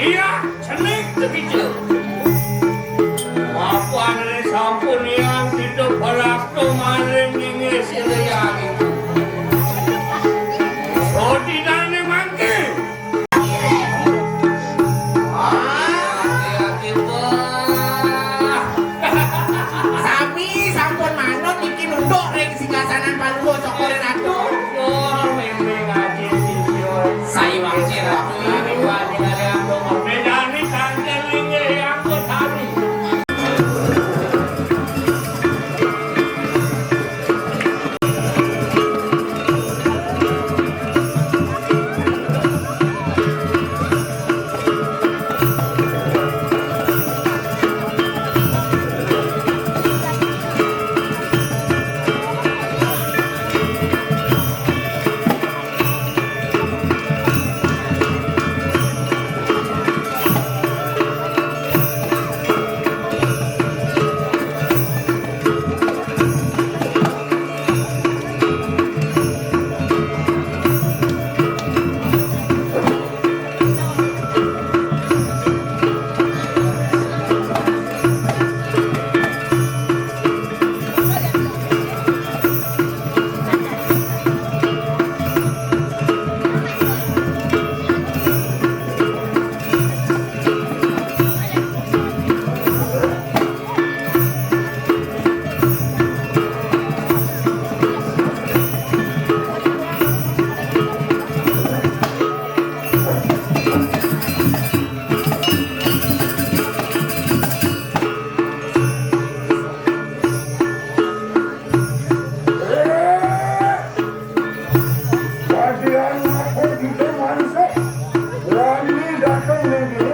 Iya, cenik begitu. Maafkan sampun yang tidak beraktu maring ingin siliyang itu. Oh tidak nih mangke. Hati-hati bah. Sami sampun manut iki nunduk ring singgasanan Paluwo Cokore Ratu. Oh, memang ngaji sisyo. Saiwang Ratu. Bedani kandelingnya yang tadi. Kasihan aku gitu manusia berani datang negeri